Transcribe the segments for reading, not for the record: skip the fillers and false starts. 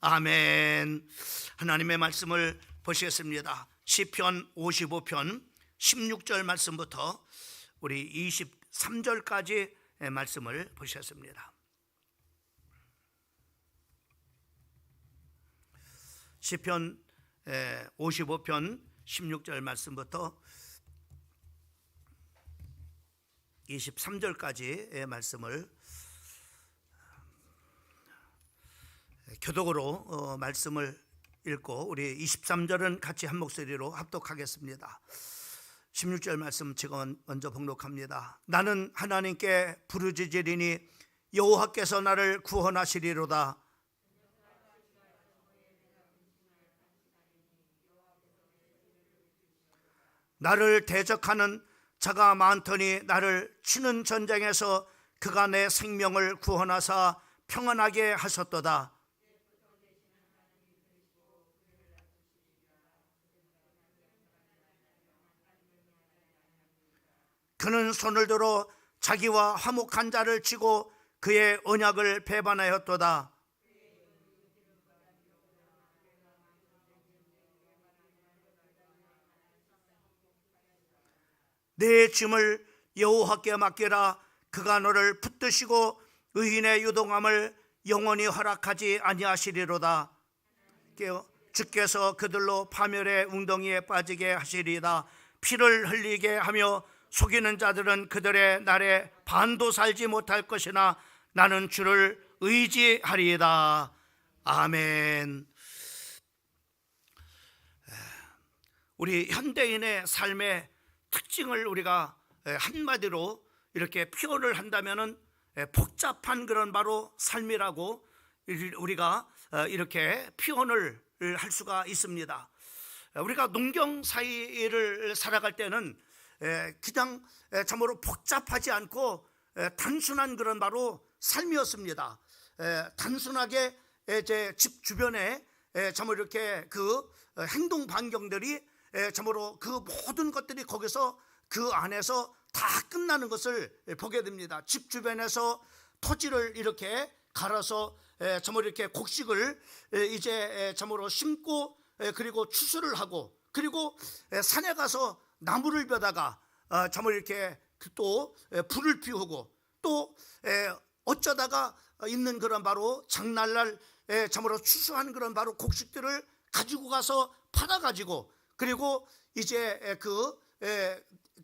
아멘. 하나님의 말씀을 보시겠습니다. 시편 55편 16절 말씀부터 우리 23절까지 말씀을 보시겠습니다. 시편 55편 16절 말씀부터 23절까지의 말씀을 교독으로 말씀을 읽고 우리 23절은 같이 한 목소리로 합독하겠습니다. 16절 말씀 제가 먼저 봉독합니다. 나는 하나님께 부르짖으리니 여호와께서 나를 구원하시리로다. 나를 대적하는 자가 많더니 나를 치는 전쟁에서 그가 내 생명을 구원하사 평안하게 하셨도다. 그는 손을 들어 자기와 화목한 자를 치고 그의 언약을 배반하였도다. 내 짐을 여호와께 맡기라. 그가 너를 붙드시고 의인의 유동함을 영원히 허락하지 아니하시리로다. 주께서 그들로 파멸의 웅덩이에 빠지게 하시리이다. 피를 흘리게 하며 속이는 자들은 그들의 날에 반도 살지 못할 것이나 나는 주를 의지하리이다. 아멘. 우리 현대인의 삶의 특징을 우리가 한마디로 이렇게 표현을 한다면은 복잡한 그런 바로 삶이라고 우리가 이렇게 표현을 할 수가 있습니다. 우리가 농경 사회를 살아갈 때는 그냥 참으로 복잡하지 않고 단순한 그런 바로 삶이었습니다. 단순하게 제 집 주변에 참으로 이렇게 그 행동 반경들이 참으로 그 모든 것들이 거기서 그 안에서 다 끝나는 것을 보게 됩니다. 집 주변에서 토지를 이렇게 갈아서 참으로 이렇게 곡식을 이제 참으로 심고 그리고 추수를 하고 그리고 산에 가서 나무를 베다가 참으로 이렇게 또 불을 피우고 또 어쩌다가 있는 그런 바로 장날날 참으로 추수한 그런 바로 곡식들을 가지고 가서 팔아가지고 그리고 이제 그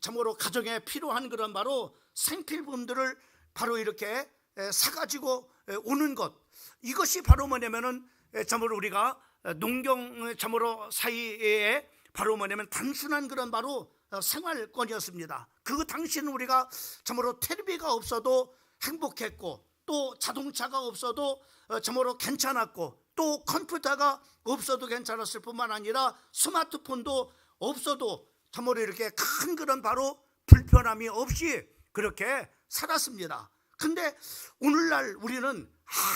참으로 가정에 필요한 그런 바로 생필품들을 바로 이렇게 사가지고 오는 것, 이것이 바로 뭐냐면은 참으로 우리가 농경 참으로 사이에 바로 뭐냐면 단순한 그런 바로 생활권이었습니다. 그 당시는 우리가 참으로 텔레비가 없어도 행복했고 또 자동차가 없어도 참으로 괜찮았고 또 컴퓨터가 없어도 괜찮았을 뿐만 아니라 스마트폰도 없어도 참으로 이렇게 큰 그런 바로 불편함이 없이 그렇게 살았습니다. 근데 오늘날 우리는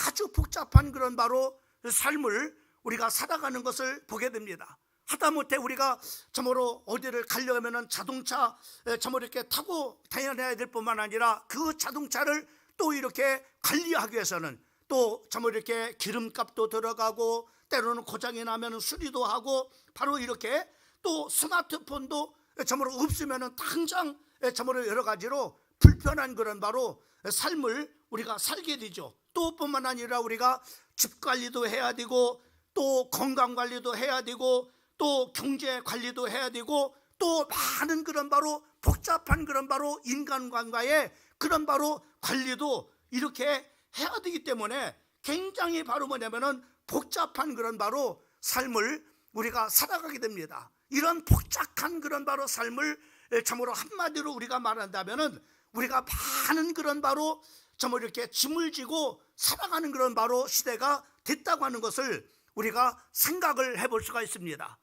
아주 복잡한 그런 바로 삶을 우리가 살아가는 것을 보게 됩니다. 하다못해 우리가 참으로 어디를 가려면은 자동차 참으로 이렇게 타고 다녀야 될 뿐만 아니라 그 자동차를 또 이렇게 관리하기 위해서는 또 참으로 이렇게 기름값도 들어가고 때로는 고장이 나면 수리도 하고 바로 이렇게 또 스마트폰도 참으로 없으면 당장 참으로 여러 가지로 불편한 그런 바로 삶을 우리가 살게 되죠. 또 뿐만 아니라 우리가 집 관리도 해야 되고 또 건강 관리도 해야 되고 또 경제 관리도 해야 되고 또 많은 그런 바로 복잡한 그런 바로 인간관계의 그런 바로 관리도 이렇게 해야 되기 때문에 굉장히 바로 뭐냐면은 복잡한 그런 바로 삶을 우리가 살아가게 됩니다. 이런 복잡한 그런 바로 삶을 참으로 한마디로 우리가 말한다면은 우리가 많은 그런 바로 참으로 이렇게 짐을 지고 살아가는 그런 바로 시대가 됐다고 하는 것을 우리가 생각을 해볼 수가 있습니다.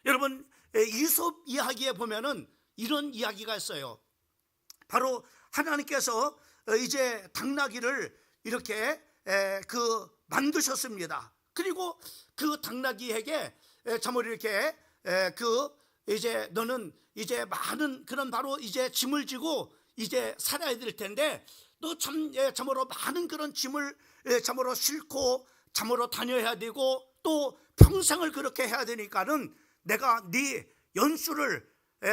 여러분, 이솝 이야기에 보면은 이런 이야기가 있어요. 바로 하나님께서 이제 당나귀를 이렇게 만드셨습니다. 그리고 그 당나귀에게 참으로 이렇게 이제 너는 이제 많은 그런 바로 이제 짐을 지고 이제 살아야 될 텐데 너 참으로 많은 그런 짐을 참으로 싣고 참으로 다녀야 되고 또 평생을 그렇게 해야 되니까는 내가 네 연수를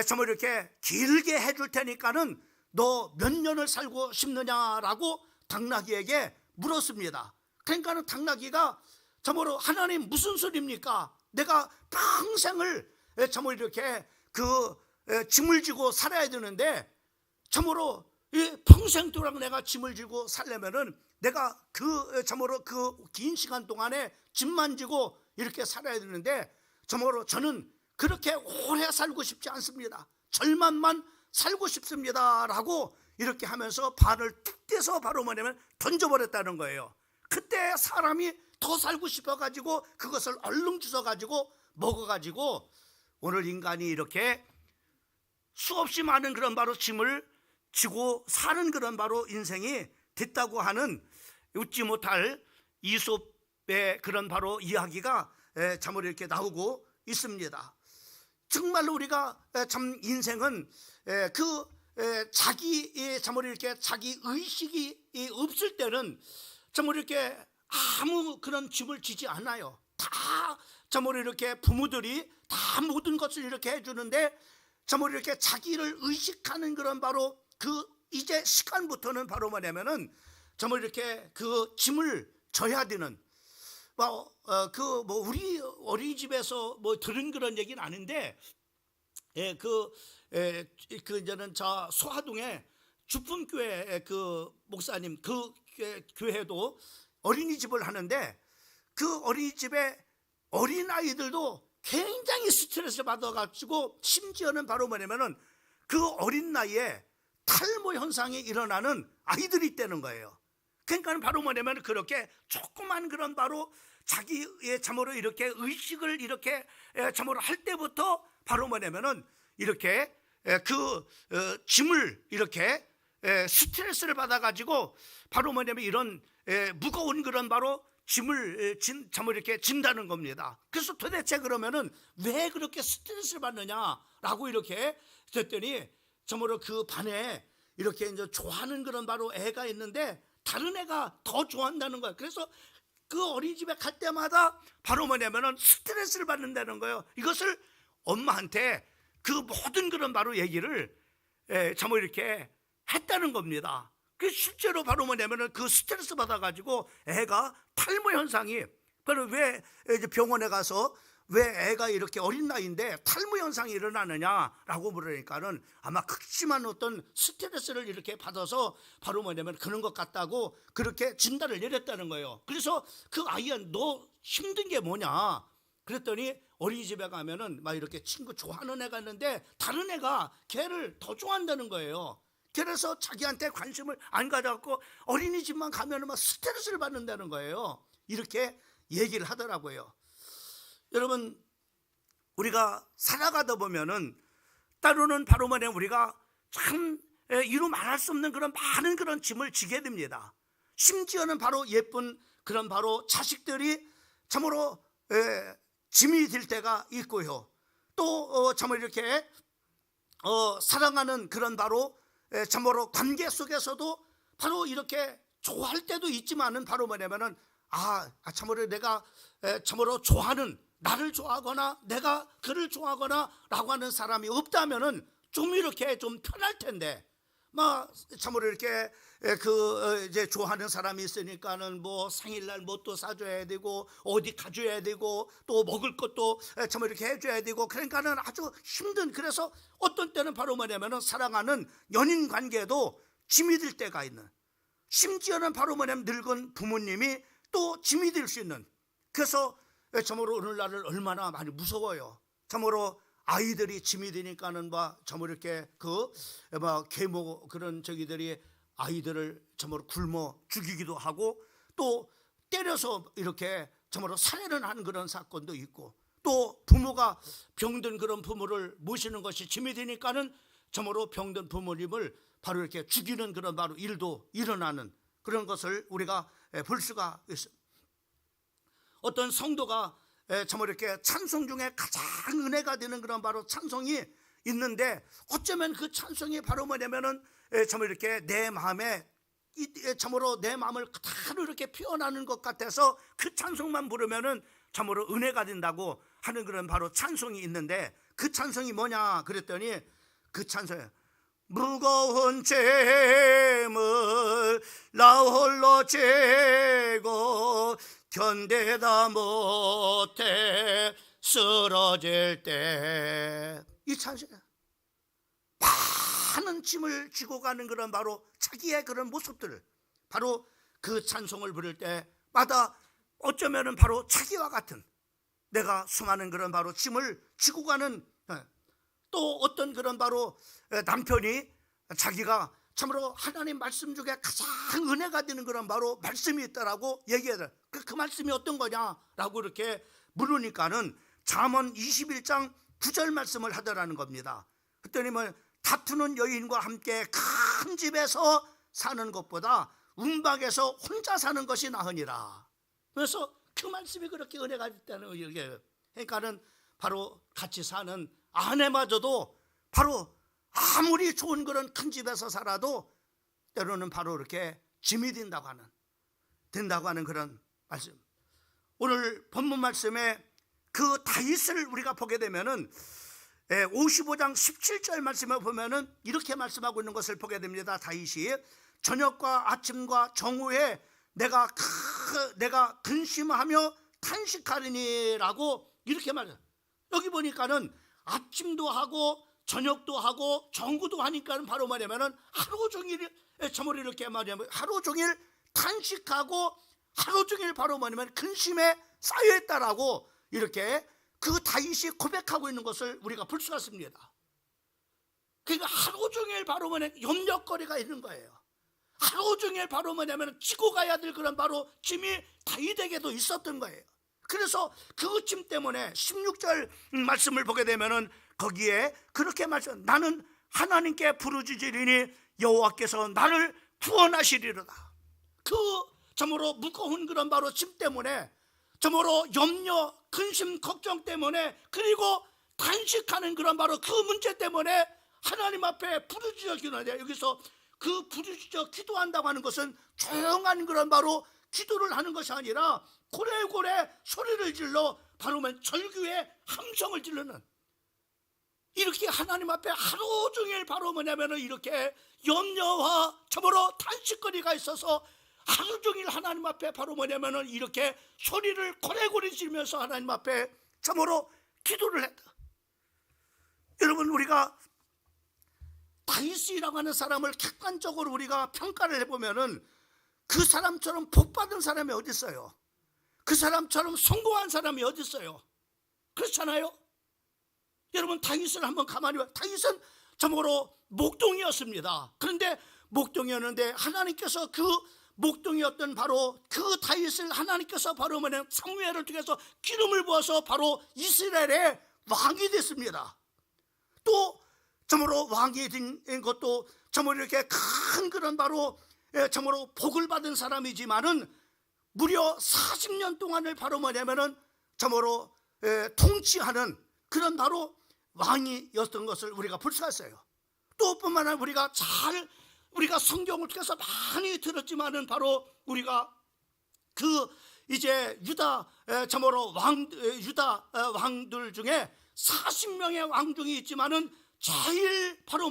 참으로 이렇게 길게 해줄 테니까는 너 몇 년을 살고 싶느냐라고 당나귀에게 물었습니다. 그러니까는 당나귀가 참으로 하나님 무슨 소리입니까? 내가 평생을 참으로 이렇게 그 짐을 지고 살아야 되는데 참으로 평생 동안 내가 짐을 지고 살려면은 내가 참으로 그 긴 시간 동안에 짐만 지고 이렇게 살아야 되는데 참으로 저는 그렇게 오래 살고 싶지 않습니다. 절만만 살고 싶습니다 라고 이렇게 하면서 발을 툭 떼서 바로 뭐냐면 던져버렸다는 거예요. 그때 사람이 더 살고 싶어가지고 그것을 얼른 주워가지고 먹어가지고 오늘 인간이 이렇게 수없이 많은 그런 바로 짐을 지고 사는 그런 바로 인생이 됐다고 하는 웃지 못할 이솝의 그런 바로 이야기가 참으로 이렇게 나오고 있습니다. 정말로 우리가 참 인생은 자기 참으로 이렇게 자기 의식이 없을 때는 참으로 이렇게 아무 그런 짐을 지지 않아요. 다 참으로 이렇게 부모들이 다 모든 것을 이렇게 해주는데 참으로 이렇게 자기를 의식하는 그런 바로 그 이제 시간부터는 바로 뭐냐면은 참으로 이렇게 그 짐을 져야 되는 우리 어린이집에서 들은 그런 얘기는 아닌데 저는 저 소화동에 주품교회 그 목사님 그 교회도 어린이집을 하는데 그 어린이집에 어린아이들도 굉장히 스트레스 받아가지고 심지어는 바로 뭐냐면은 그 어린 나이에 탈모 현상이 일어나는 아이들이 있다는 거예요. 그러니까 바로 뭐냐면 그렇게 조그만 그런 바로 자기의 참으로 이렇게 의식을 이렇게 참으로 할 때부터 바로 뭐냐면은 이렇게 짐을 이렇게 스트레스를 받아가지고 바로 뭐냐면 이런 무거운 그런 바로 짐을 참으로 이렇게 진다는 겁니다. 그래서 도대체 그러면은 왜 그렇게 스트레스를 받느냐라고 이렇게 했더니 참으로 그 반에 이렇게 이제 좋아하는 그런 바로 애가 있는데 다른 애가 더 좋아한다는 거예요. 그래서 그 어린이집에 갈 때마다 바로 뭐냐면은 스트레스를 받는다는 거예요. 이것을 엄마한테 그 모든 그런 바로 얘기를 참으로 이렇게 했다는 겁니다. 그 실제로 바로 뭐냐면은 그 스트레스 받아가지고 애가 탈모 현상이 바로 왜 이제 병원에 가서 왜 애가 이렇게 어린 나이인데 탈모 현상이 일어나느냐라고 물으니까는 아마 극심한 어떤 스트레스를 이렇게 받아서 바로 뭐냐면 그런 것 같다고 그렇게 진단을 내렸다는 거예요. 그래서 그 아이야 너 힘든 게 뭐냐 그랬더니 어린이집에 가면은 막 이렇게 친구 좋아하는 애가 있는데 다른 애가 걔를 더 좋아한다는 거예요. 그래서 자기한테 관심을 안 가져갖고 어린이집만 가면은 막 스트레스를 받는다는 거예요. 이렇게 얘기를 하더라고요. 여러분 우리가 살아가다 보면은 때로는 바로 뭐냐 우리가 참 이루 말할 수 없는 그런 많은 그런 짐을 지게 됩니다. 심지어는 바로 예쁜 그런 바로 자식들이 참으로 짐이 될 때가 있고요. 또 참으로 이렇게 사랑하는 그런 바로 참으로 관계 속에서도 바로 이렇게 좋아할 때도 있지만은 바로 뭐냐면은 참으로 내가 참으로 좋아하는 나를 좋아하거나 내가 그를 좋아하거나 라고 하는 사람이 없다면은 좀 이렇게 좀 편할 텐데 막 참으로 이렇게 이제 좋아하는 사람이 있으니까는 뭐 생일날 뭣도 사줘야 되고 어디 가줘야 되고 또 먹을 것도 참 이렇게 해줘야 되고 그러니까는 아주 힘든 그래서 어떤 때는 바로 뭐냐면은 사랑하는 연인 관계도 짐이 될 때가 있는 심지어는 바로 뭐냐면 늙은 부모님이 또 짐이 될 수 있는 그래서 참으로 오늘날을 얼마나 많이 무서워요. 참으로 아이들이 짐이 되니까는 참으로 이렇게 계모 그런 저기들이 아이들을 참으로 굶어 죽이기도 하고 또 때려서 이렇게 참으로 살해를 하는 그런 사건도 있고 또 부모가 병든 그런 부모를 모시는 것이 짐이 되니까는 참으로 병든 부모님을 바로 이렇게 죽이는 그런 바로 일도 일어나는 그런 것을 우리가 볼 수가 있습니다. 어떤 성도가 참으로 이렇게 찬송 중에 가장 은혜가 되는 그런 바로 찬송이 있는데 어쩌면 그 찬송이 바로 뭐냐면은 참으로 이렇게 내 마음에 참으로 내 마음을 그대로 이렇게 표현하는 것 같아서 그 찬송만 부르면은 참으로 은혜가 된다고 하는 그런 바로 찬송이 있는데, 그 찬송이 뭐냐 그랬더니 그 찬송이에요. 무거운 짐을 나 홀로 지고 견디다 못해 쓰러질 때, 이 찬송이에요. 많은 짐을 지고 가는 그런 바로 자기의 그런 모습들을, 바로 그 찬송을 부를 때마다 어쩌면은 바로 자기와 같은, 내가 수많은 그런 바로 짐을 지고 가는, 또 어떤 그런 바로 남편이 자기가 참으로 하나님 말씀 중에 가장 은혜가 되는 그런 바로 말씀이 있다라고 얘기해요. 그 말씀이 어떤 거냐라고 이렇게 물으니까는 잠언 21장 9절 말씀을 하더라는 겁니다. 그랬더니 뭐 다투는 여인과 함께 큰 집에서 사는 것보다 움박에서 혼자 사는 것이 나으니라. 그래서 그 말씀이 그렇게 은혜가 있다는 얘기예요. 그러니까는 바로 같이 사는 아내마저도 바로 아무리 좋은 그런 큰 집에서 살아도 때로는 바로 이렇게 짐이 된다고 하는 그런 말씀. 오늘 본문 말씀에 그 다윗을 우리가 보게 되면은 55장 17절 말씀을 보면은 이렇게 말씀하고 있는 것을 보게 됩니다. 다윗이 저녁과 아침과 정오에 내가 근심하며 탄식하리니라고 이렇게 말해요. 여기 보니까는 아침도 하고 저녁도 하고 정구도 하니까는 바로 뭐냐면은 하루 종일 저머리 이렇게 말하면 하루 종일 탄식하고 하루 종일 바로 뭐냐면 근심에 쌓여 있다라고 이렇게 그 다윗이 고백하고 있는 것을 우리가 볼 수가 있습니다. 그러니까 하루 종일 바로 뭐냐면 염려거리가 있는 거예요. 하루 종일 바로 뭐냐면 지고 가야 될 그런 바로 짐이 다윗에게도 있었던 거예요. 그래서 그 짐 때문에 16절 말씀을 보게 되면은 거기에 그렇게 말씀, 나는 하나님께 부르짖으리니 여호와께서 나를 구원하시리로다. 그 참으로 무거운 그런 바로 짐 때문에, 참으로 염려, 근심, 걱정 때문에, 그리고 단식하는 그런 바로 그 문제 때문에 하나님 앞에 부르짖어 기도하는데, 여기서 그 부르짖어 기도한다고 하는 것은 조용한 그런 바로 기도를 하는 것이 아니라 고래고래 소리를 질러 바로 절규의 함성을 지르는, 이렇게 하나님 앞에 하루 종일 바로 뭐냐면은 이렇게 염려와 참으로 탄식거리가 있어서 하루 종일 하나님 앞에 바로 뭐냐면은 이렇게 소리를 고래고래 지르면서 하나님 앞에 참으로 기도를 했다. 여러분, 우리가 다윗이라고 하는 사람을 객관적으로 우리가 평가를 해보면은 그 사람처럼 복받은 사람이 어디 있어요? 그 사람처럼 성공한 사람이 어디 있어요? 그렇잖아요. 여러분, 다윗을 한번 가만히 봐. 다윗은 참으로 목동이었습니다. 그런데 목동이었는데 하나님께서 그 목동이었던 바로 그 다윗을 하나님께서 바로 사무엘을 통해서 기름을 부어서 바로 이스라엘의 왕이 됐습니다. 또 참으로 왕이 된 것도 참으로 이렇게 큰 그런 바로 참으로 복을 받은 사람이지만은 무려 40년 동안을 바로 참으로 통치하는 그런 바로 왕이었던 것을 우리가 볼 수가 있어요. 또 뿐만 아니라 우리가 성경을 통해서 많이 들었지만은 바로 우리가 그 이제 유다 참으로 유다 왕들 중에 40명의 왕 중이 있지만은 제일 바로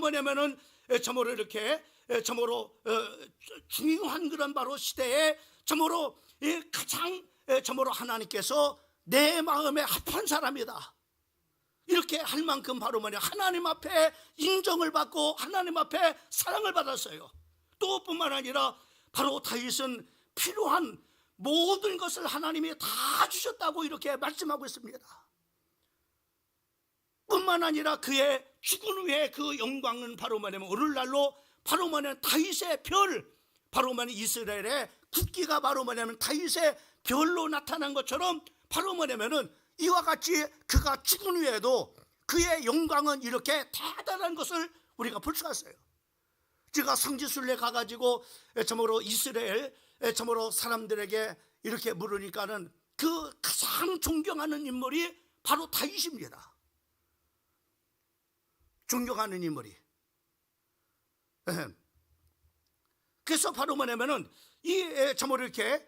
참으로 이렇게 참으로 중요한 그런 바로 시대에 참으로 가장 참으로 하나님께서 내 마음에 합한 사람이다, 이렇게 할 만큼 바로 하나님 앞에 인정을 받고 하나님 앞에 사랑을 받았어요. 또 뿐만 아니라 바로 다윗은 필요한 모든 것을 하나님이 다 주셨다고 이렇게 말씀하고 있습니다. 뿐만 아니라 그의 죽은 후에 그 영광은 바로 오늘날로 바로 다윗의 별, 바로 이스라엘의 국기가 바로 다윗의 별로 나타난 것처럼 바로 이와 같이 그가 죽은 후에도 그의 영광은 이렇게 대단한 것을 우리가 볼 수가 있어요. 제가 성지순례 가가지고 참으로 이스라엘 참으로 사람들에게 이렇게 물으니까는 그 가장 존경하는 인물이 바로 다윗입니다. 존경하는 인물이. 그래서 바로 뭐냐면은 참으로 이렇게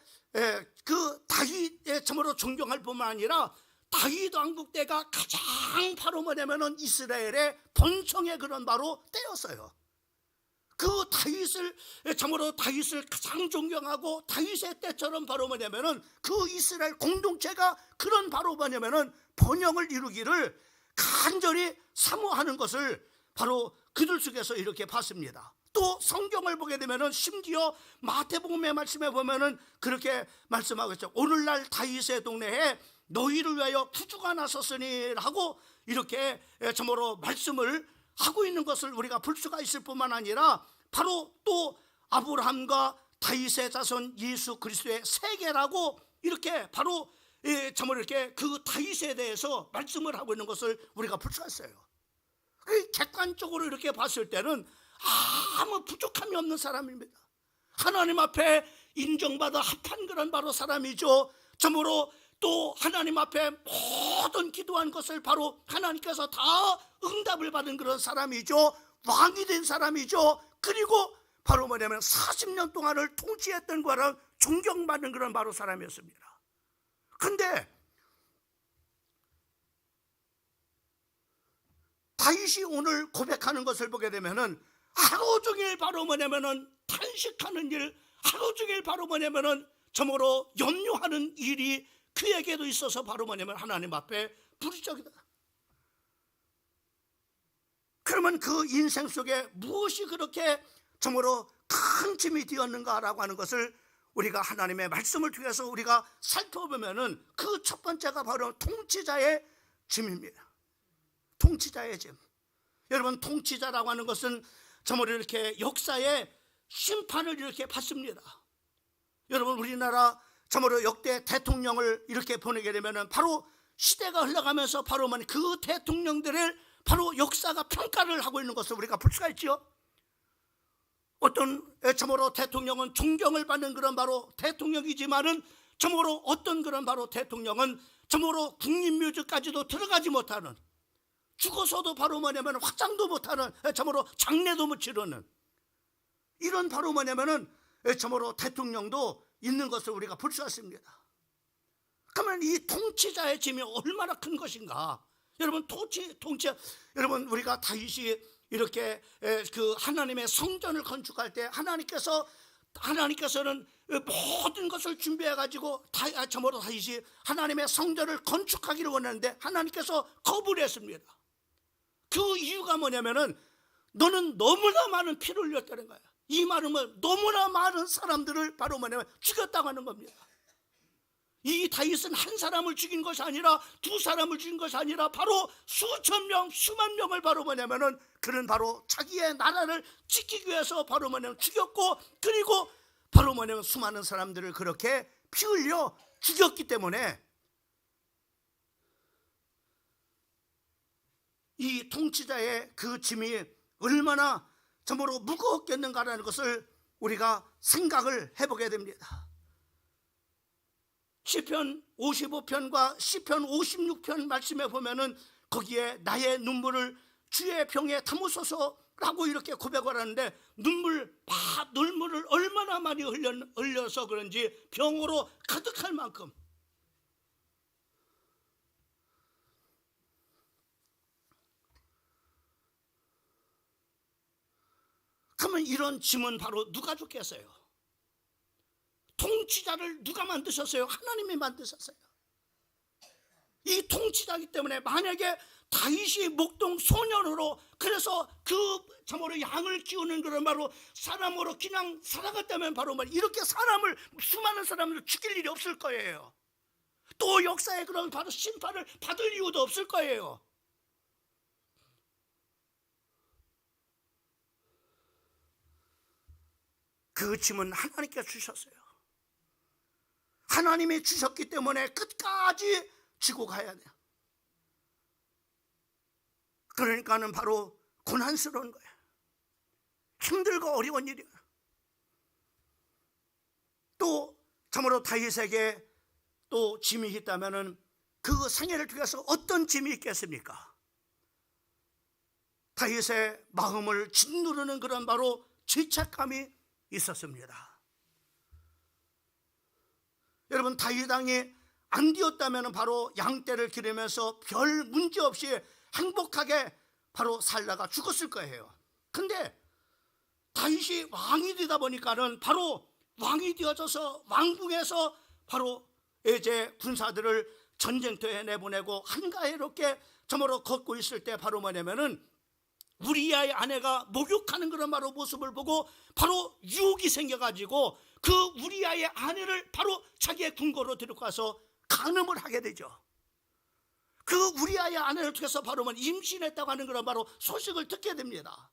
그 다윗의 참으로 존경할 뿐만 아니라 다윗 왕국 때가 가장 바로 뭐냐면은 이스라엘의 번성의 그런 바로 때였어요. 그 다윗을 참으로 다윗을 가장 존경하고 다윗의 때처럼 바로 뭐냐면은 그 이스라엘 공동체가 그런 바로 뭐냐면은 번영을 이루기를 간절히 사모하는 것을 바로 그들 속에서 이렇게 봤습니다. 또 성경을 보게 되면은 심지어 마태복음의 말씀에 보면은 그렇게 말씀하고 있죠. 오늘날 다윗의 동네에 너희를 위하여 구주가 나섰으니 하고 이렇게 참으로 말씀을 하고 있는 것을 우리가 볼 수가 있을 뿐만 아니라 바로 또 아브라함과 다윗의 자손 예수 그리스도의 세계라고 이렇게 바로 참으로 이렇게 그 다윗에 대해서 말씀을 하고 있는 것을 우리가 볼 수가 있어요. 객관적으로 이렇게 봤을 때는 아무 부족함이 없는 사람입니다. 하나님 앞에 인정받아 합한 그런 바로 사람이죠. 참으로 또 하나님 앞에 모든 기도한 것을 바로 하나님께서 다 응답을 받은 그런 사람이죠. 왕이 된 사람이죠. 그리고 바로 뭐냐면 40년 동안을 통치했던 거랑 존경받는 그런 바로 사람이었습니다. 근데 다윗이 오늘 고백하는 것을 보게 되면은 하루 종일 바로 뭐냐면은 탄식하는 일, 하루 종일 바로 뭐냐면은 참으로 염려하는 일이 그에게도 있어서 바로 뭐냐면 하나님 앞에 부르짖기다. 그러면 그 인생 속에 무엇이 그렇게 참으로 큰 짐이 되었는가라고 하는 것을 우리가 하나님의 말씀을 통해서 우리가 살펴보면은 그 첫 번째가 바로 통치자의 짐입니다. 통치자의 짐. 여러분, 통치자라고 하는 것은 참으로 이렇게 역사의 심판을 이렇게 받습니다. 여러분, 우리나라 참으로 역대 대통령을 이렇게 보내게 되면은 바로 시대가 흘러가면서 바로 그 대통령들을 바로 역사가 평가를 하고 있는 것을 우리가 볼 수가 있죠. 어떤 참으로 대통령은 존경을 받는 그런 바로 대통령이지만은 참으로 어떤 그런 바로 대통령은 참으로 국립묘지까지도 들어가지 못하는, 죽어서도 바로 뭐냐면 화장도 못하는, 참으로 장례도 못 치르는 이런 바로 뭐냐면은 참으로 대통령도 있는 것을 우리가 볼 수 있습니다. 그러면 이 통치자의 짐이 얼마나 큰 것인가? 여러분, 여러분, 우리가 다윗이 이렇게 그 하나님의 성전을 건축할 때 하나님께서는 모든 것을 준비해 가지고 참으로 다윗이 하나님의 성전을 건축하기를 원하는데 하나님께서 거부를 했습니다. 그 이유가 뭐냐면은 너는 너무나 많은 피를 흘렸다는 거야. 이 말은 뭐 너무나 많은 사람들을 바로 뭐냐면 죽였다고 하는 겁니다. 이 다윗은 한 사람을 죽인 것이 아니라 두 사람을 죽인 것이 아니라 바로 수천 명, 수만 명을 바로 뭐냐면은 그는 바로 자기의 나라를 지키기 위해서 바로 뭐냐면 죽였고, 그리고 바로 뭐냐면 수많은 사람들을 그렇게 피 흘려 죽였기 때문에 이 통치자의 그 짐이 얼마나 참으로 무거웠겠는가라는 것을 우리가 생각을 해보게 됩니다. 시편 55편과 시편 56편 말씀에 보면은 거기에 나의 눈물을 주의 병에 담으소서라고 이렇게 고백을 하는데 눈물을 얼마나 많이 흘려서 그런지 병으로 가득할 만큼. 그러면 이런 짐은 바로 누가 줬겠어요? 통치자를 누가 만드셨어요? 하나님이 만드셨어요. 이 통치자이기 때문에 만약에 다윗이 목동 소년으로 그래서 그 참으로 양을 키우는 그런 바로 사람으로 그냥 살아갔다면 바로 이렇게 수많은 사람을 죽일 일이 없을 거예요. 또 역사에 그런 바로 심판을 받을 이유도 없을 거예요. 그 짐은 하나님께 주셨어요. 하나님이 주셨기 때문에 끝까지 지고 가야 돼요. 그러니까는 바로 고난스러운 거예요. 힘들고 어려운 일이에요. 또 참으로 다윗에게 또 짐이 있다면은 그 생애를 통해서 어떤 짐이 있겠습니까? 다윗의 마음을 짓누르는 그런 바로 죄책감이 있었습니다. 여러분, 다윗 왕이 안 되었다면 바로 양떼를 기르면서 별 문제 없이 행복하게 바로 살다가 죽었을 거예요. 근데 다윗이 왕이 되다 보니까는 바로 왕이 되어져서 왕궁에서 바로 이제 군사들을 전쟁터에 내보내고 한가해롭게 저물어 걷고 있을 때 바로 뭐냐면은 우리아의 아내가 목욕하는 그런 바로 모습을 보고 바로 유혹이 생겨가지고 그 우리아의 아내를 바로 자기의 궁궐로 데리고 가서 간음을 하게 되죠. 그 우리아의 아내를 통해서 바로 임신했다고 하는 그런 바로 소식을 듣게 됩니다.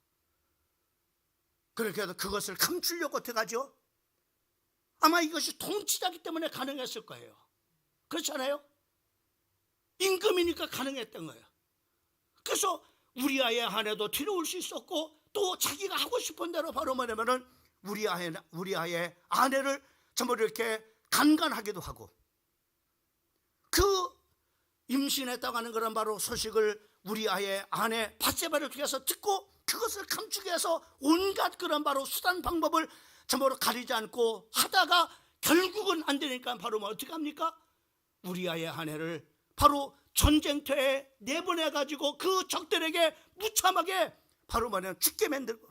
그렇게 해서 그것을 감추려고 어떻게 하죠? 아마 이것이 통치자기 때문에 가능했을 거예요. 그렇지 않아요? 임금이니까 가능했던 거예요. 그래서 우리아의 아내도 뒤로올 수 있었고 또 자기가 하고 싶은 대로 바로 뭐냐면은 우리아의 아내를 전부 이렇게 간간하기도 하고 그 임신했다고 하는 그런 바로 소식을 우리아의 아내 밧세바를 통해서 듣고 그것을 감추기 위해서 온갖 그런 바로 수단 방법을 전부 가리지 않고 하다가 결국은 안 되니까 바로 어떻게 합니까? 우리아의 아내를 바로 전쟁터에 내보내가지고 그 적들에게 무참하게 바로 뭐냐면 죽게 만들고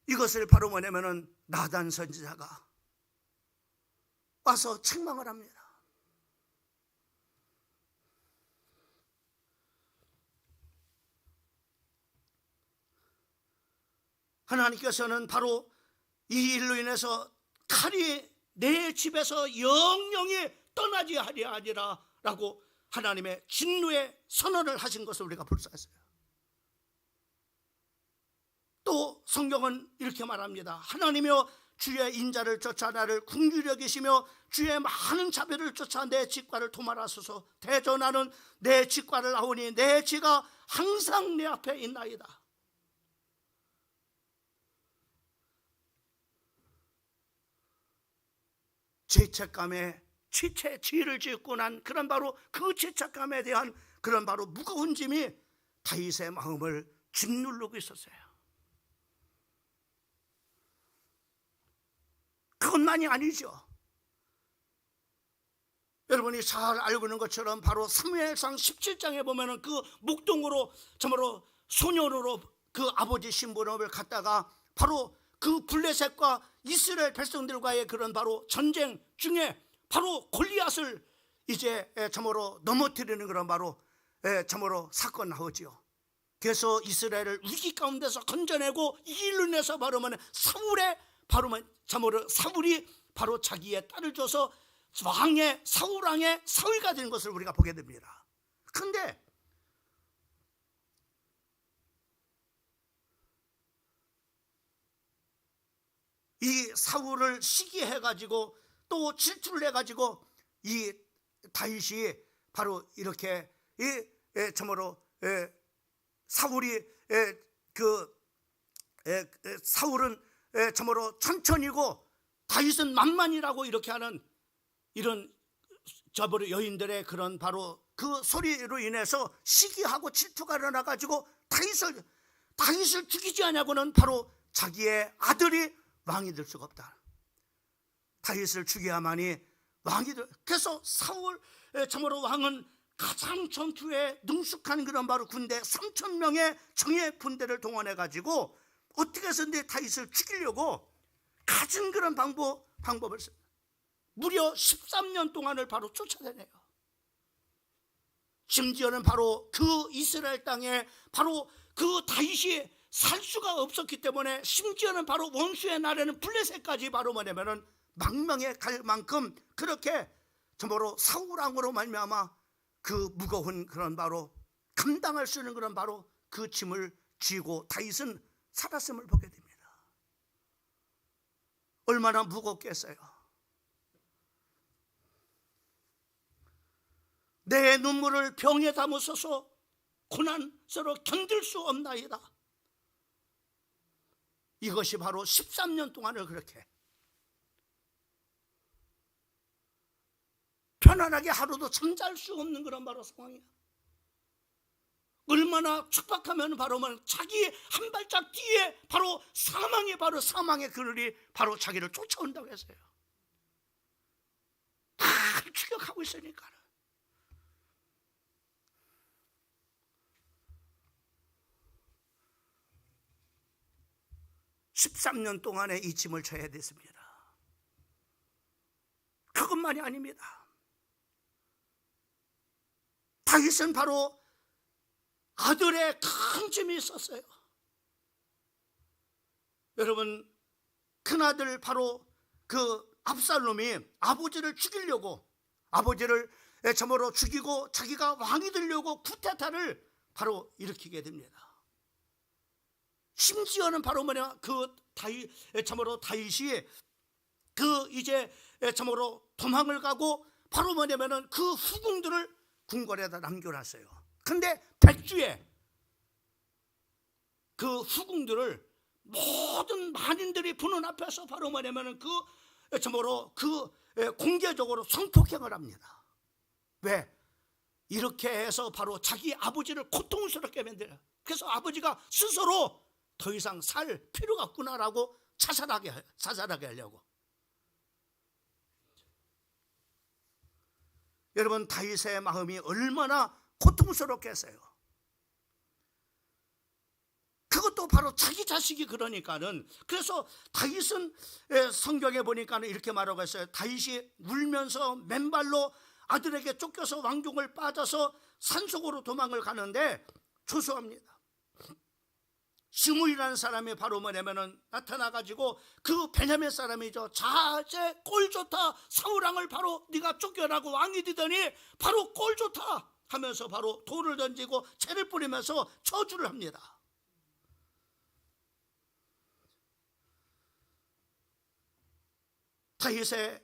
이것을 바로 뭐냐면은 나단 선지자가 와서 책망을 합니다. 하나님께서는 바로 이 일로 인해서 칼이 내 집에서 영영이 떠나지 아니하리라 라고 하나님의 진노의 선언을 하신 것을 우리가 볼 수 있어요. 또 성경은 이렇게 말합니다. 하나님이여 주의 인자를 쫓아 나를 긍휼히 여기시며 주의 많은 자비를 쫓아 내 직과를 도말하소서. 대저 나는 내 직과를 아오니 내 지가 항상 내 앞에 있나이다. 죄책감에 죄를 짓고 난 그런 바로 그 죄책감에 대한 그런 바로 무거운 짐이 다윗의 마음을 짓누르고 있었어요. 그것만이 아니죠. 여러분이 잘 알고 있는 것처럼 바로 사무엘상 17장에 보면은 그 목동으로 참으로 소년으로 그 아버지 신부름을 갖다가 바로 그 블레셋과 이스라엘 백성들과의 그런 바로 전쟁 중에 바로 골리앗을 이제 참으로 넘어뜨리는 그런 바로 참으로 사건 나오지요. 그래서 이스라엘을 위기 가운데서 건져내고 이 일로 인해서 바로 사울의 바로 참으로 사울이 바로 자기의 딸을 줘서 왕의 사울왕의 사위가 된 것을 우리가 보게 됩니다. 그런데 이 사울을 시기해가지고 또 질투를 해가지고 이 다윗이 바로 이렇게 참으로 사울이 사울은 참으로 천천히고 다윗은 만만이라고 이렇게 하는 이런 저버려 여인들의 그런 바로 그 소리로 인해서 시기하고 질투가 일어나가지고 다윗을 죽이지 않냐고는 바로 자기의 아들이 왕이 될 수가 없다. 다윗을 죽여야만이 왕이 될. 그래서 사울 참으로 왕은 가장 전투에 능숙한 그런 바로 군대 3,000명의 정예 군대를 동원해 가지고 어떻게 해서든지 다윗을 죽이려고 가진 그런 방법을 무려 13년 동안을 바로 쫓아다녀요. 심지어는 바로 그 이스라엘 땅에 바로 그 다윗이 살 수가 없었기 때문에 심지어는 바로 원수의 날에는 블레셋까지 바로 뭐냐면은 망명에 갈 만큼 그렇게 참으로 사울왕으로 말미암아 그 무거운 그런 바로 감당할 수 있는 그런 바로 그 짐을 쥐고 다윗은 살았음을 보게 됩니다. 얼마나 무겁겠어요. 내 눈물을 병에 담으소서 고난스러 견딜 수 없나이다. 이것이 바로 13년 동안을 그렇게 편안하게 하루도 잠잘 수 없는 그런 바로 상황이야. 얼마나 촉박하면 바로 자기 한 발짝 뒤에 바로 사망의 그늘이 바로 자기를 쫓아온다고 했어요. 다 추격하고 있으니까. 13년 동안에 이 짐을 져야 됐습니다. 그것만이 아닙니다. 다윗은 바로 아들의 큰 짐이 있었어요. 여러분, 큰아들 바로 그 압살롬이 아버지를 죽이려고, 아버지를 참으로 죽이고 자기가 왕이 되려고 쿠데타를 바로 일으키게 됩니다. 심지어는 바로 참으로 다윗이 이제 참으로 도망을 가고 바로 그 후궁들을 궁궐에다 남겨놨어요. 근데 백주에 그 후궁들을 모든 만인들이 보는 앞에서 바로 참으로 공개적으로 성폭행을 합니다. 왜? 이렇게 해서 바로 자기 아버지를 고통스럽게 만들어요. 그래서 아버지가 스스로 더 이상 살 필요가 없구나라고 자살하게 하려고. 여러분, 다윗의 마음이 얼마나 고통스럽겠어요. 그것도 바로 자기 자식이 그러니까는. 그래서 다윗은 성경에 보니까는 이렇게 말하고 있어요. 다윗이 울면서 맨발로 아들에게 쫓겨서 왕궁을 빠져서 산속으로 도망을 가는데 조수합니다. 스무이라는 사람이 바로 나타나가지고 그 베냐민 사람이죠. 자제 꼴 좋다, 사울왕을 바로 네가 쫓겨나고 왕이 되더니 바로 꼴 좋다 하면서 바로 돌을 던지고 채를 뿌리면서 저주를 합니다. 다윗의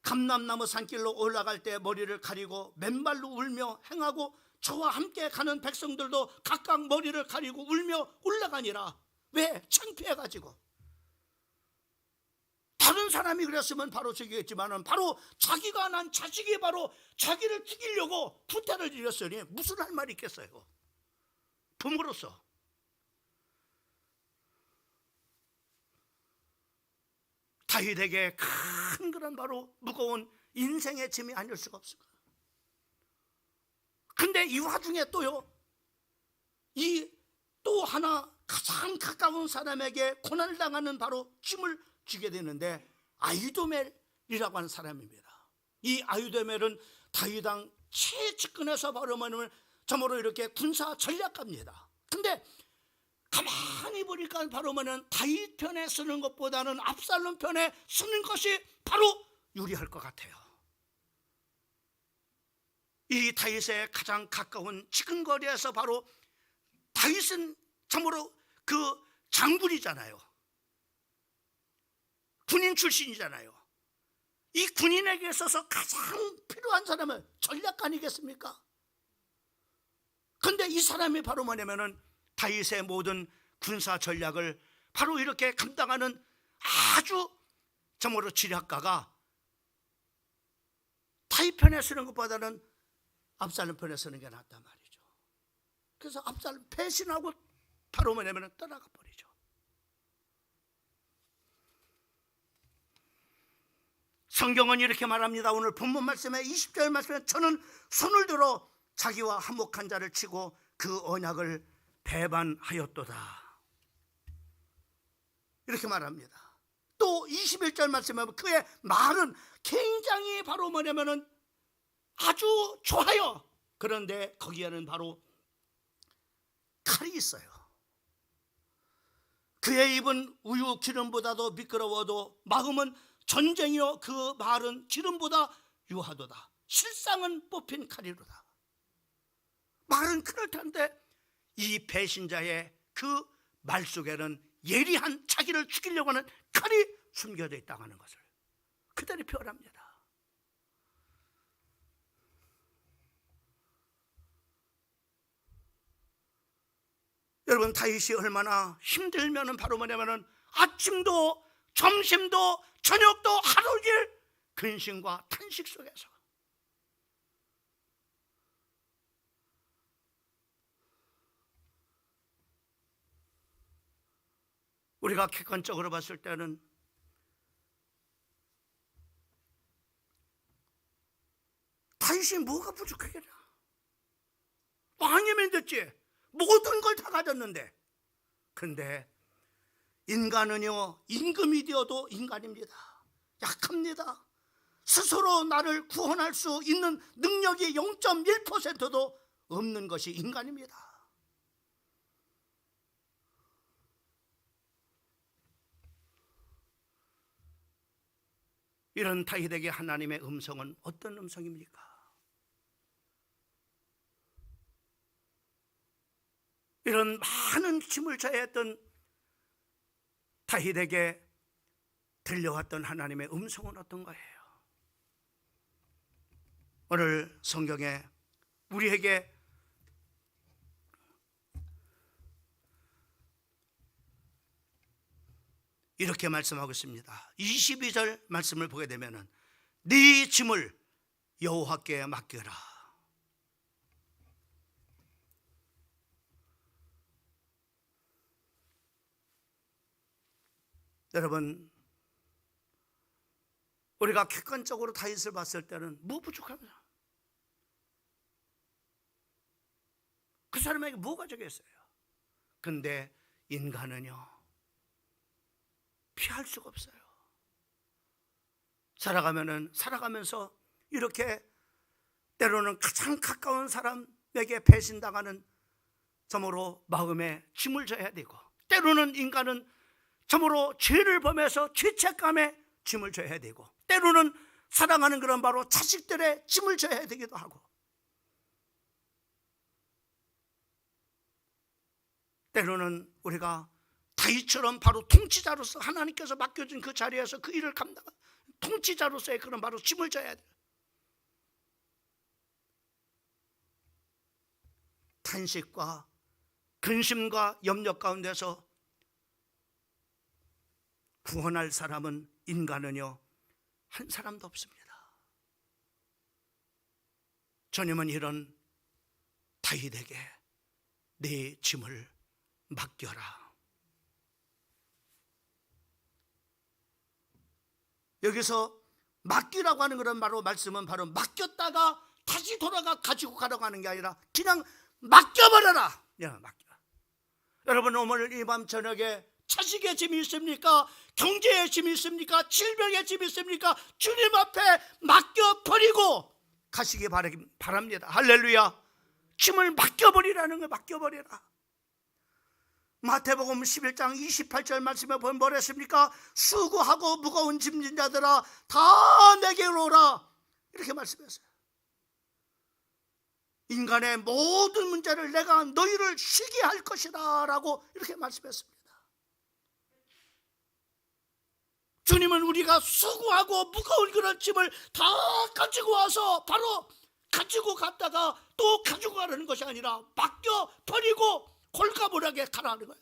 감람나무 산길로 올라갈 때 머리를 가리고 맨발로 울며 행하고 저와 함께 가는 백성들도 각각 머리를 가리고 울며 올라가니라. 왜? 창피해가지고. 다른 사람이 그랬으면 바로 죽이겠지만은 바로 자기가 난 자식이 바로 자기를 죽이려고 부태를 일었으니 무슨 할 말이 있겠어요? 부모로서. 다윗에게 큰 그런 바로 무거운 인생의 짐이 아닐 수가 없습니다. 근데 이 와중에 또요, 이 또 하나 가장 가까운 사람에게 고난을 당하는 바로 짐을 주게 되는데 아히도멜이라고 하는 사람입니다. 이 아히도멜은 다윗 왕 최측근에서 바로 참으로 이렇게 군사 전략가입니다. 근데 가만히 보니까 바로 다윗 편에 쓰는 것보다는 압살롬 편에 쓰는 것이 바로 유리할 것 같아요. 이 다윗의 가장 가까운 지근거리에서 바로 다윗은 참으로 그 장군이잖아요. 군인 출신이잖아요. 이 군인에게 있어서 가장 필요한 사람은 전략가 아니겠습니까? 그런데 이 사람이 바로 다윗의 모든 군사 전략을 바로 이렇게 감당하는 아주 참으로 지략가가 다윗 편에 쓰는 것보다는 압살롬 편에 쓰는 게 낫단 말이죠. 그래서 압살롬 배신하고 바로 떠나가 버리죠. 성경은 이렇게 말합니다. 오늘 본문 말씀에 20절 말씀에 저는 손을 들어 자기와 한몫한 자를 치고 그 언약을 배반하였도다. 이렇게 말합니다. 또 21절 말씀에 그의 말은 굉장히 바로 아주 좋아요. 그런데 거기에는 바로 칼이 있어요. 그의 입은 우유 기름보다도 미끄러워도 마음은 전쟁이요 그 말은 기름보다 유하도다. 실상은 뽑힌 칼이로다. 말은 그렇다는데 이 배신자의 그 말 속에는 예리한 자기를 죽이려고 하는 칼이 숨겨져 있다고 하는 것을 그대로 표현합니다. 여러분, 다윗이 얼마나 힘들면은 바로 아침도 점심도 저녁도 하루길 근심과 탄식 속에서 우리가 객관적으로 봤을 때는 다윗이 뭐가 부족하겠냐? 왕이면 됐지. 모든 걸 다 가졌는데. 근데 인간은요, 임금이 되어도 인간입니다. 약합니다. 스스로 나를 구원할 수 있는 능력이 0.1%도 없는 것이 인간입니다. 이런 다윗에게 하나님의 음성은 어떤 음성입니까? 이런 많은 힘을 져야 했던 다윗에게 들려왔던 하나님의 음성은 어떤 거예요? 오늘 성경에 우리에게 이렇게 말씀하고 있습니다. 22절 말씀을 보게 되면은 네 짐을 여호와께 맡겨라. 여러분, 우리가 객관적으로 다윗을 봤을 때는 뭐 부족합니다. 그 사람에게 뭐가 적겠어요? 근데 인간은요, 피할 수가 없어요. 살아가면서 이렇게 때로는 가장 가까운 사람에게 배신당하는 참으로 마음에 짐을 져야 되고, 때로는 인간은 참으로 죄를 범해서 죄책감에 짐을 져야 되고, 때로는 사랑하는 그런 바로 자식들의 짐을 져야 되기도 하고, 때로는 우리가 다윗처럼 바로 통치자로서 하나님께서 맡겨준 그 자리에서 그 일을 감당한 통치자로서의 그런 바로 짐을 져야 돼요. 탄식과 근심과 염려 가운데서 구원할 사람은 인간은요, 한 사람도 없습니다. 주님은 이런 다윗에게 네 짐을 맡겨라. 여기서 맡기라고 하는 그런 바로 말씀은 바로 맡겼다가 다시 돌아가 가지고 가라고 하는 게 아니라 그냥 맡겨버려라. 그냥 맡겨. 여러분, 오늘 이 밤 저녁에 자식의 짐이 있습니까? 경제의 짐이 있습니까? 질병의 짐이 있습니까? 주님 앞에 맡겨버리고 가시기 바랍니다. 할렐루야. 짐을 맡겨버리라는 거, 맡겨버려라. 마태복음 11장 28절 말씀에 보면 뭐라 했습니까? 수고하고 무거운 짐진 자들아 다 내게로 오라, 이렇게 말씀했어요. 인간의 모든 문제를 내가 너희를 쉬게 할 것이다 라고 이렇게 말씀했습니다. 주님은 우리가 수고하고 무거운 그런 짐을 다 가지고 와서 바로 가지고 갔다가 또 가지고 가라는 것이 아니라 맡겨버리고 홀가분하게 가라는 거야.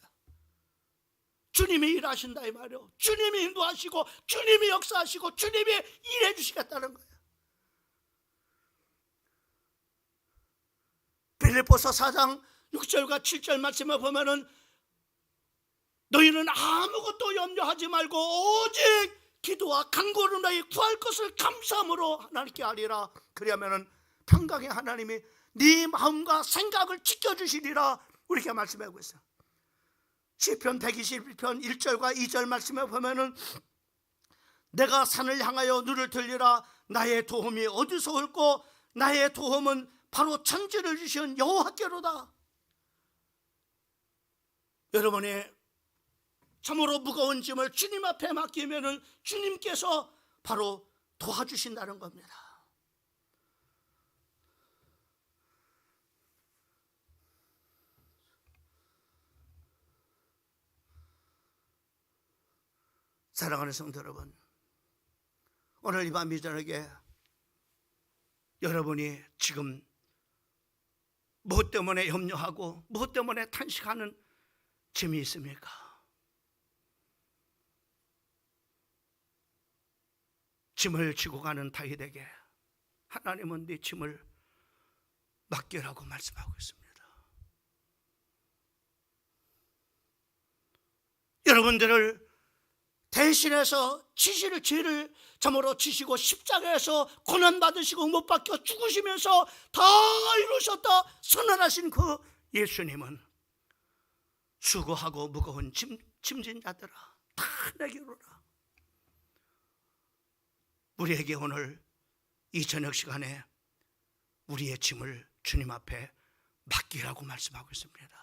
주님이 일하신다 이 말이요. 주님이 인도하시고 주님이 역사하시고 주님이 일해 주시겠다는 거예요. 빌립보서 4장 6절과 7절 말씀을 보면은 너희는 아무것도 염려하지 말고 오직 기도와 간구로 너희 구할 것을 감사함으로 하나님께 하리라. 그리하면은 평강의 하나님이 네 마음과 생각을 지켜주시리라, 이렇게 말씀하고 있어요. 시편 121편 1절과 2절 말씀에 보면은 내가 산을 향하여 눈을 들리라. 나의 도움이 어디서 올고 나의 도움은 바로 천지를 주신 여호와께로다. 여러분이 참으로 무거운 짐을 주님 앞에 맡기면은 주님께서 바로 도와주신다는 겁니다. 사랑하는 성도 여러분, 오늘 이 밤 이 저녁에 여러분이 지금 무엇 때문에 염려하고 무엇 때문에 탄식하는 짐이 있습니까? 짐을 지고 가는 다윗에게 하나님은 네 짐을 맡기라고 말씀하고 있습니다. 여러분들을 대신해서 죄를 참으로 지시고 십자가에서 고난받으시고 못 박혀 죽으시면서 다 이루셨다 선언하신 그 예수님은 수고하고 무거운 짐진 자들아 다 내게로 오라. 우리에게 오늘 이 저녁 시간에 우리의 짐을 주님 앞에 맡기라고 말씀하고 있습니다.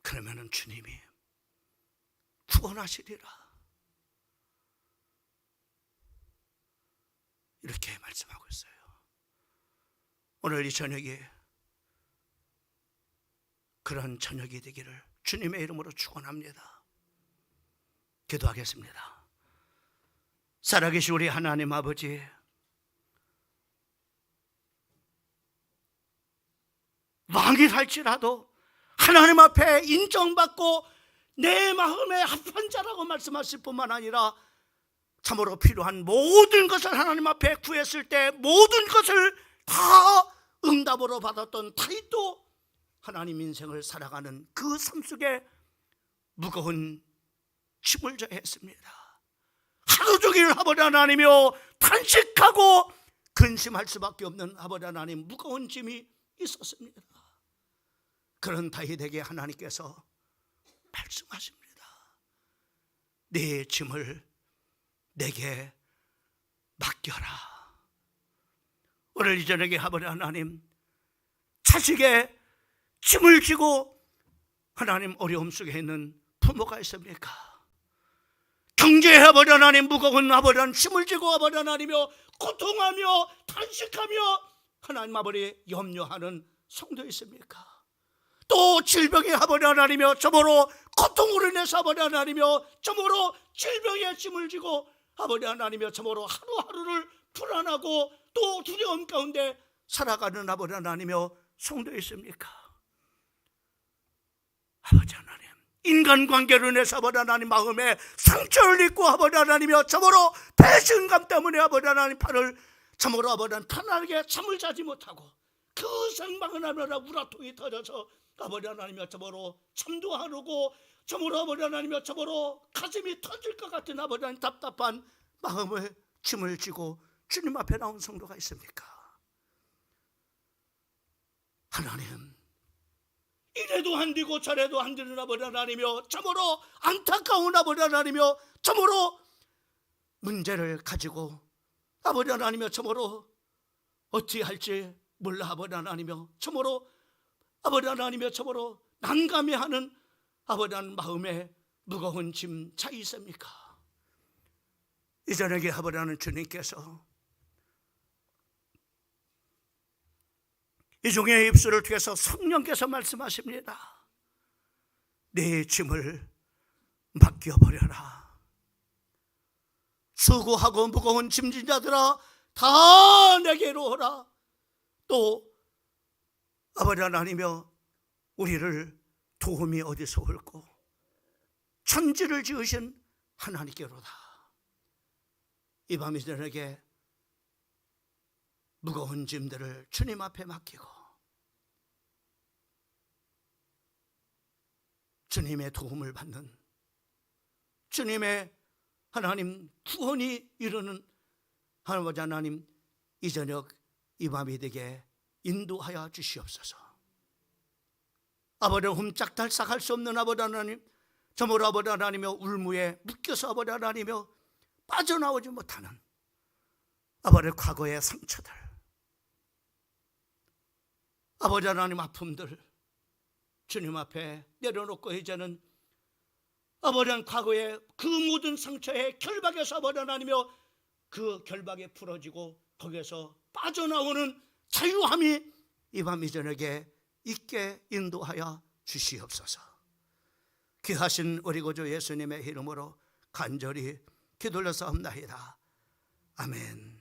그러면은 주님이 구원하시리라 이렇게 말씀하고 있어요. 오늘 이 저녁이 그런 저녁이 되기를 주님의 이름으로 축원합니다. 기도하겠습니다. 살아계신 우리 하나님 아버지, 왕이랄지라도 하나님 앞에 인정받고 내 마음에 합한 자라고 말씀하실 뿐만 아니라 참으로 필요한 모든 것을 하나님 앞에 구했을 때 모든 것을 다 응답으로 받았던 다윗도 하나님 인생을 살아가는 그 삶 속에 무거운 짐을 져야 했습니다. 하루 종일 아버지 하나님이여 탄식하고 근심할 수밖에 없는 아버지 하나님 무거운 짐이 있었습니다. 그런 다윗에게 하나님께서 말씀하십니다. 네 짐을 내게 맡겨라. 오늘 이 저녁에 아버지 하나님 자식의 짐을 지고 하나님 어려움 속에 있는 부모가 있습니까? 경제에 아버지 하나님 무거운 아버지 하나님 짐을 지고 아버지 하나님이여 고통하며 탄식하며 하나님 아버지 염려하는 성도 있습니까? 또 질병의 아버지 하나님이여 저모로 고통으로 인해서 아버지 하나님이여 저모로 질병의 짐을 지고 아버지 하나님이여 저모로 하루하루를 불안하고 또 두려움 가운데 살아가는 아버지 하나님이여 성도 있습니까? 아버지 하나님 인간관계로 인해서 아버지 하나님 마음에 상처를 입고 아버지 하나님이여 저모로 배신감 때문에 아버지 하나님 팔을 저모로 아버지 하나님 편안하게 잠을 자지 못하고 그 생방을 하느라 우라통이 터져서 아버지 하나님이여 저모로 잠도 안 오고 저모로 아버지 하나님이여 저모로 가슴이 터질 것 같은 아버지 하나님 답답한 마음을 짐을 지고 주님 앞에 나온 성도가 있습니까? 하나님 이래도 안 되고 저래도 안 되는 아버지 하나님이여 저모로 안타까운 아버지 하나님이여 저모로 문제를 가지고 아버지 하나님이여 저모로 어찌 할지 몰라 아버지 하나님이여 저모로 아버지 하나님이여 저모로 난감해하는 아버지 하나님 마음에 무거운 짐 차 있습니까? 이 저녁에 아버지 하나님 주님께서 이 종의 입술을 통해서 성령께서 말씀하십니다. 내 짐을 맡겨버려라. 수고하고 무거운 짐진 자들아 다 내게로 오라. 또 아버지 하나님이여 우리를 도움이 어디서 올고 천지를 지으신 하나님께로다. 이 밤 이 저녁에 무거운 짐들을 주님 앞에 맡기고 주님의 도움을 받는 주님의 하나님 구원이 이루는 아버지 하나님 이 저녁 이 밤이 되게 인도하여 주시옵소서. 아버지 홈짝달싹할 수 없는 아버지 하나님 저모로 아버지 하나님의 울무에 묶여서 아버지 하나님의 빠져나오지 못하는 아버지 과거의 상처들 아버지 하나님 아픔들 주님 앞에 내려놓고 이제는 아버지 하나님 과거의 그 모든 상처의 결박에서 아버지 하나님이여 그 결박이 풀어지고 거기에서 빠져나오는 자유함이 이 밤 이 저녁에 있게 인도하여 주시옵소서. 귀하신 우리 구주 예수님의 이름으로 간절히 기도를 싸움나이다. 아멘.